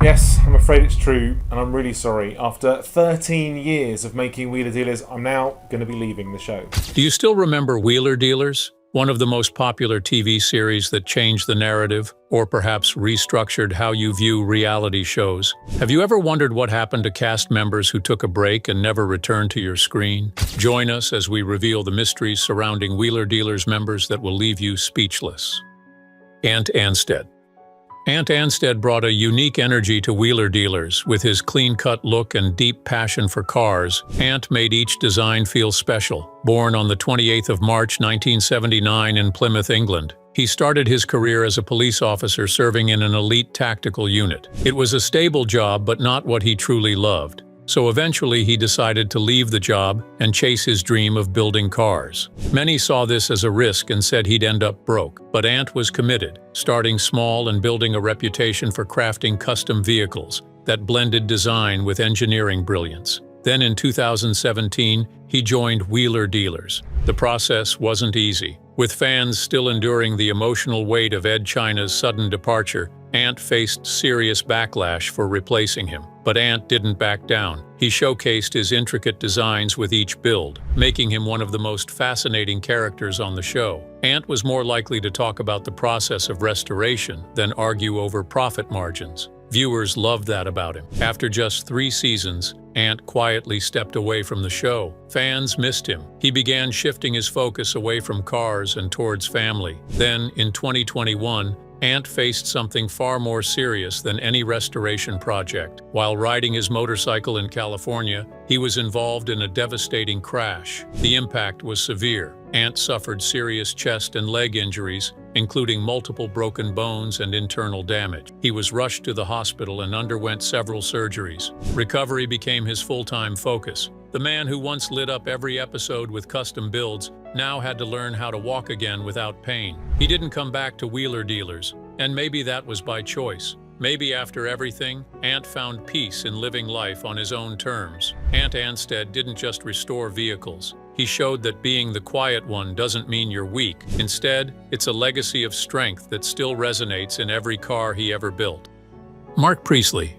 Yes, I'm afraid it's true, and I'm really sorry. After 13 years of making Wheeler Dealers, I'm now going to be leaving the show. Do you still remember Wheeler Dealers? One of the most popular TV series that changed the narrative, or perhaps restructured how you view reality shows. Have you ever wondered what happened to cast members who took a break and never returned to your screen? Join us as we reveal the mysteries surrounding Wheeler Dealers members that will leave you speechless. Ant Anstead. Ant Anstead brought a unique energy to Wheeler Dealers. With his clean-cut look and deep passion for cars, Ant made each design feel special. Born on the 28th of March 1979 in Plymouth, England, he started his career as a police officer serving in an elite tactical unit. It was a stable job, but not what he truly loved. So eventually he decided to leave the job and chase his dream of building cars. Many saw this as a risk and said he'd end up broke, but Ant was committed, starting small and building a reputation for crafting custom vehicles that blended design with engineering brilliance. Then in 2017, he joined Wheeler Dealers. The process wasn't easy. With fans still enduring the emotional weight of Ed China's sudden departure, Ant faced serious backlash for replacing him. But Ant didn't back down. He showcased his intricate designs with each build, making him one of the most fascinating characters on the show. Ant was more likely to talk about the process of restoration than argue over profit margins. Viewers loved that about him. After just 3 seasons, Ant quietly stepped away from the show. Fans missed him. He began shifting his focus away from cars and towards family. Then, in 2021, Ant faced something far more serious than any restoration project. While riding his motorcycle in California, he was involved in a devastating crash. The impact was severe. Ant suffered serious chest and leg injuries, including multiple broken bones and internal damage. He was rushed to the hospital and underwent several surgeries. Recovery became his full-time focus. The man who once lit up every episode with custom builds now had to learn how to walk again without pain. He didn't come back to Wheeler Dealers, and maybe that was by choice. Maybe after everything, Ant found peace in living life on his own terms. Ant Anstead didn't just restore vehicles. He showed that being the quiet one doesn't mean you're weak. Instead, it's a legacy of strength that still resonates in every car he ever built. Mark Priestley.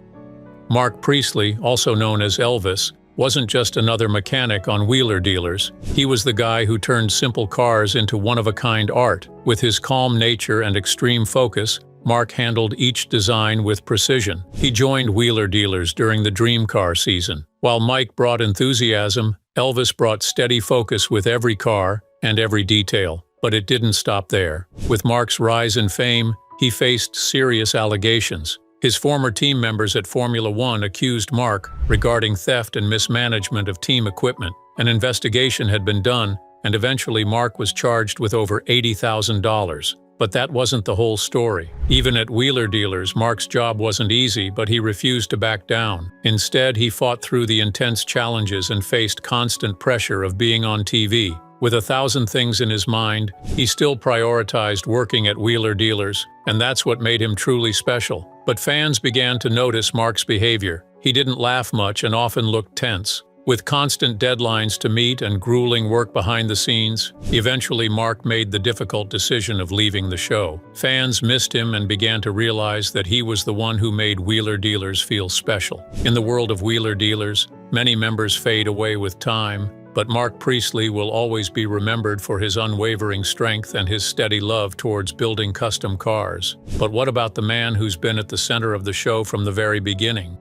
Mark Priestley, also known as Elvis, wasn't just another mechanic on Wheeler Dealers. He was the guy who turned simple cars into one-of-a-kind art. With his calm nature and extreme focus, Mark handled each design with precision. He joined Wheeler Dealers during the dream car season. While Mike brought enthusiasm, Elvis brought steady focus with every car and every detail. But it didn't stop there. With Mark's rise in fame, he faced serious allegations. His former team members at Formula One accused Mark regarding theft and mismanagement of team equipment. An investigation had been done, and eventually Mark was charged with over $80,000. But that wasn't the whole story. Even at Wheeler Dealers, Mark's job wasn't easy, but he refused to back down. Instead, he fought through the intense challenges and faced constant pressure of being on TV. With 1,000 things in his mind, he still prioritized working at Wheeler Dealers, and that's what made him truly special. But fans began to notice Mark's behavior. He didn't laugh much and often looked tense. With constant deadlines to meet and grueling work behind the scenes, eventually Mark made the difficult decision of leaving the show. Fans missed him and began to realize that he was the one who made Wheeler Dealers feel special. In the world of Wheeler Dealers, many members fade away with time, but Mark Priestley will always be remembered for his unwavering strength and his steady love towards building custom cars. But what about the man who's been at the center of the show from the very beginning?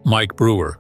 Mike Brewer.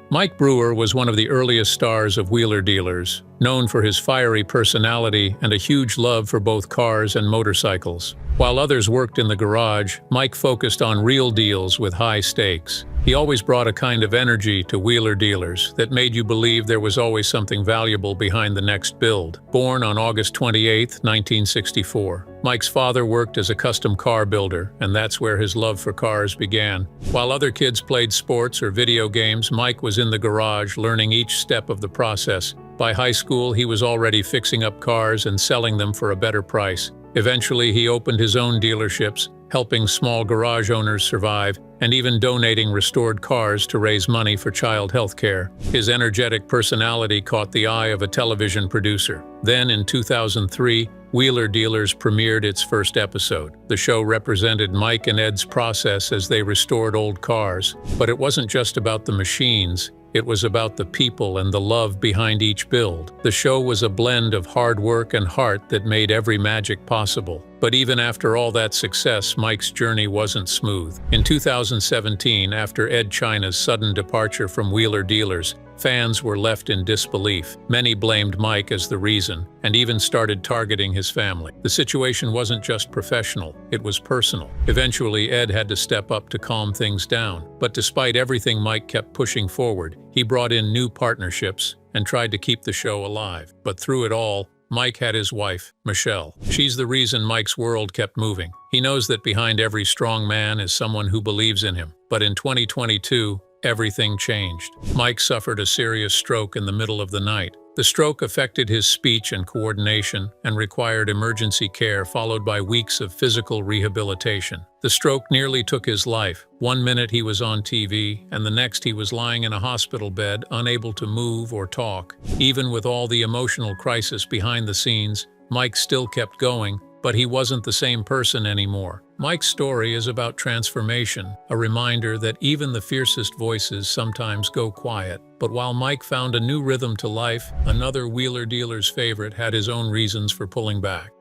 Mike Brewer was one of the earliest stars of Wheeler Dealers, known for his fiery personality and a huge love for both cars and motorcycles. While others worked in the garage, Mike focused on real deals with high stakes. He always brought a kind of energy to Wheeler Dealers that made you believe there was always something valuable behind the next build. Born on August 28, 1964, Mike's father worked as a custom car builder, and that's where his love for cars began. While other kids played sports or video games, Mike was in the garage learning each step of the process. By high school, he was already fixing up cars and selling them for a better price. Eventually, he opened his own dealerships, helping small garage owners survive, and even donating restored cars to raise money for child health care. His energetic personality caught the eye of a television producer. Then, in 2003, Wheeler Dealers premiered its first episode. The show represented Mike and Ed's process as they restored old cars. But it wasn't just about the machines. It was about the people and the love behind each build. The show was a blend of hard work and heart that made every magic possible. But even after all that success, Mike's journey wasn't smooth. In 2017, after Ed China's sudden departure from Wheeler Dealers, fans were left in disbelief. Many blamed Mike as the reason, and even started targeting his family. The situation wasn't just professional, it was personal. Eventually, Ed had to step up to calm things down. But despite everything, Mike kept pushing forward. He brought in new partnerships and tried to keep the show alive. But through it all, Mike had his wife, Michelle. She's the reason Mike's world kept moving. He knows that behind every strong man is someone who believes in him. But in 2022, everything changed. Mike suffered a serious stroke in the middle of the night. The stroke affected his speech and coordination and required emergency care, followed by weeks of physical rehabilitation. The stroke nearly took his life. One minute he was on TV, and the next he was lying in a hospital bed, unable to move or talk. Even with all the emotional crisis behind the scenes, Mike still kept going, but he wasn't the same person anymore. Mike's story is about transformation, a reminder that even the fiercest voices sometimes go quiet. But while Mike found a new rhythm to life, another Wheeler Dealers favorite had his own reasons for pulling back.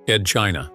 Ed China.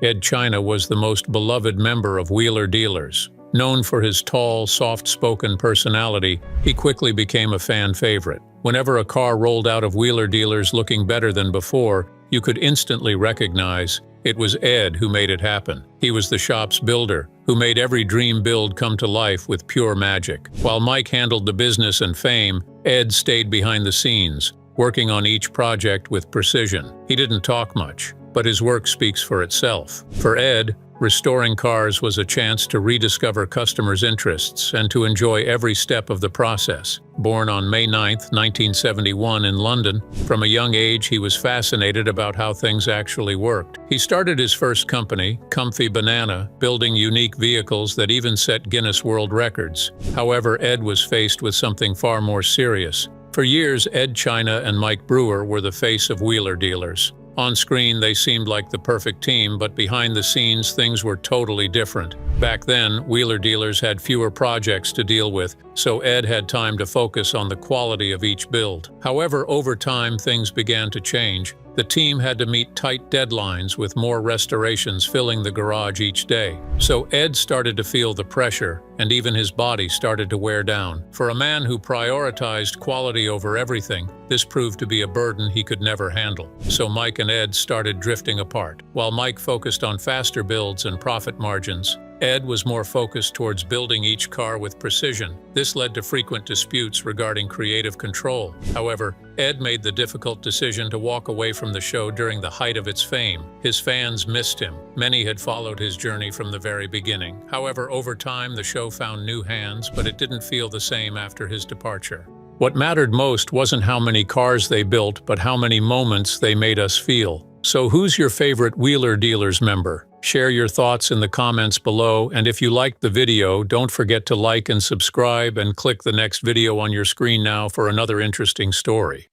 Ed China was the most beloved member of Wheeler Dealers. Known for his tall, soft-spoken personality, he quickly became a fan favorite. Whenever a car rolled out of Wheeler Dealers looking better than before, you could instantly recognize it was Ed who made it happen. He was the shop's builder, who made every dream build come to life with pure magic. While Mike handled the business and fame, Ed stayed behind the scenes, working on each project with precision. He didn't talk much, but his work speaks for itself. For Ed, restoring cars was a chance to rediscover customers' interests and to enjoy every step of the process. Born on May 9, 1971 in London, from a young age he was fascinated about how things actually worked. He started his first company, Comfy Banana, building unique vehicles that even set Guinness World Records. However, Ed was faced with something far more serious. For years, Ed China and Mike Brewer were the face of Wheeler Dealers. On screen, they seemed like the perfect team, but behind the scenes, things were totally different. Back then, Wheeler Dealers had fewer projects to deal with, so Ed had time to focus on the quality of each build. However, over time, things began to change. The team had to meet tight deadlines with more restorations filling the garage each day. So Ed started to feel the pressure, and even his body started to wear down. For a man who prioritized quality over everything, this proved to be a burden he could never handle. So Mike and Ed started drifting apart. While Mike focused on faster builds and profit margins, Ed was more focused towards building each car with precision. This led to frequent disputes regarding creative control. However, Ed made the difficult decision to walk away from the show during the height of its fame. His fans missed him. Many had followed his journey from the very beginning. However, over time, the show found new hands, but it didn't feel the same after his departure. What mattered most wasn't how many cars they built, but how many moments they made us feel. So who's your favorite Wheeler Dealers member? Share your thoughts in the comments below, and if you liked the video, don't forget to like and subscribe and click the next video on your screen now for another interesting story.